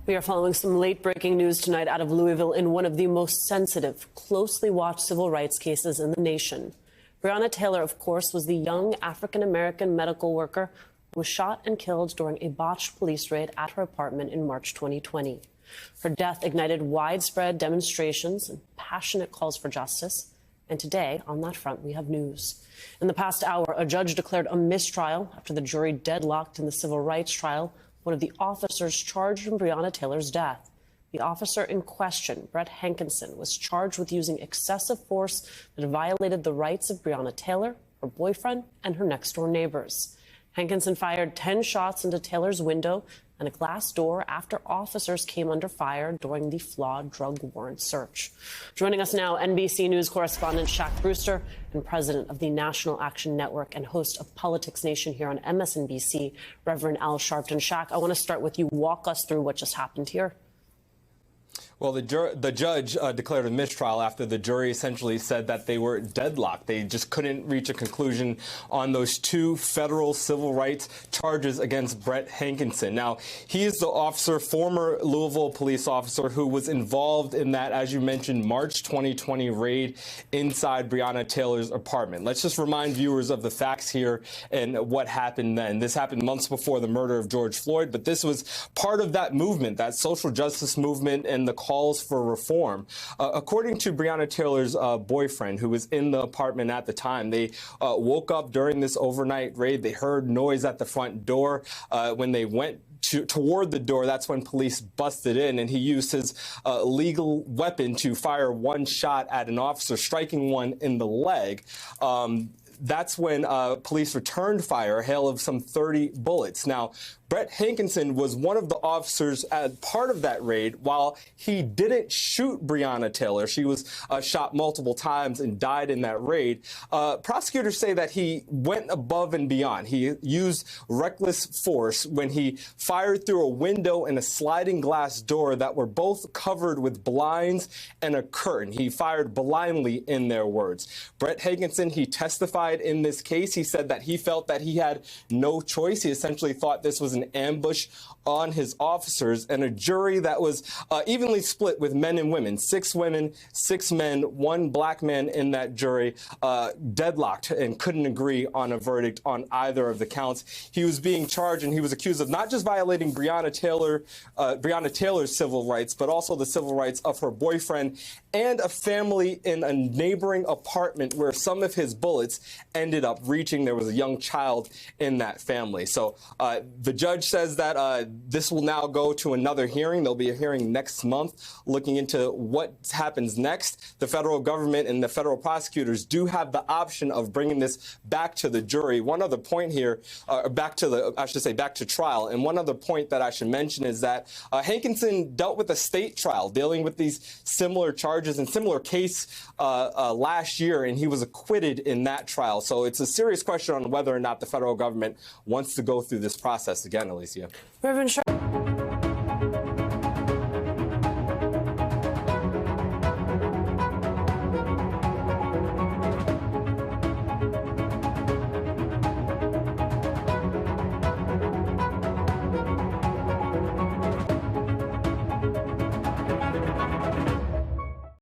We are following some late-breaking news tonight out of Louisville in one of the most sensitive, closely watched civil rights cases in the nation. Breonna Taylor, of course, was the young African-American medical worker who was shot and killed during a botched police raid at her apartment in March 2020. Her death ignited widespread demonstrations and passionate calls for justice. And today, on that front, we have news. In the past hour, a judge declared a mistrial after the jury deadlocked in the civil rights trial one of the officers charged in Breonna Taylor's death. The officer in question, Brett Hankison, was charged with using excessive force that violated the rights of Breonna Taylor, her boyfriend, and her next-door neighbors. Hankison fired 10 shots into Taylor's window and a glass door after officers came under fire during the flawed drug warrant search. Joining us now, NBC News correspondent Shaq Brewster and president of the National Action Network and host of Politics Nation here on MSNBC, Reverend Al Sharpton. Shaq, I want to start with you. Walk us through what just happened here. Well, the judge declared a mistrial after the jury essentially said that they were deadlocked. They just couldn't reach a conclusion on those two federal civil rights charges against Brett Hankison. Now, he is the officer, former Louisville police officer, who was involved in that, as you mentioned, March 2020 raid inside Breonna Taylor's apartment. Let's just remind viewers of the facts here and what happened then. This happened months before the murder of George Floyd, but this was part of that movement, that social justice movement and the calls for reform. According to Breonna Taylor's boyfriend, who was in the apartment at the time, they woke up during this overnight raid. They heard noise at the front door. When they went toward the door, that's when police busted in, and he used his legal weapon to fire one shot at an officer, striking one in the leg. That's when police returned fire, a hail of some 30 bullets. Now, Brett Hankison was one of the officers as part of that raid. While he didn't shoot Breonna Taylor, she was shot multiple times and died in that raid. Prosecutors say that he went above and beyond. He used reckless force when he fired through a window and a sliding glass door that were both covered with blinds and a curtain. He fired blindly, in their words. Brett Hankison, he testified in this case. He said that he felt that he had no choice. He essentially thought this was an ambush on his officers, and a jury that was evenly split with men and women, 6 women, 6 men, 1 black man in that jury, deadlocked and couldn't agree on a verdict on either of the counts. He was being charged and he was accused of not just violating Breonna Taylor's civil rights, but also the civil rights of her boyfriend and a family in a neighboring apartment where some of his bullets ended up reaching. There was a young child in that family. So the judge says that this will now go to another hearing. There'll be a hearing next month looking into what happens next. The federal government and the federal prosecutors do have the option of bringing this back to the jury. One other point here, back to trial. And one other point that I should mention is that Hankison dealt with a state trial dealing with these similar charges and similar case last year, and he was acquitted in that trial. So it's a serious question on whether or not the federal government wants to go through this process again, Alicia. Reverend Sharp.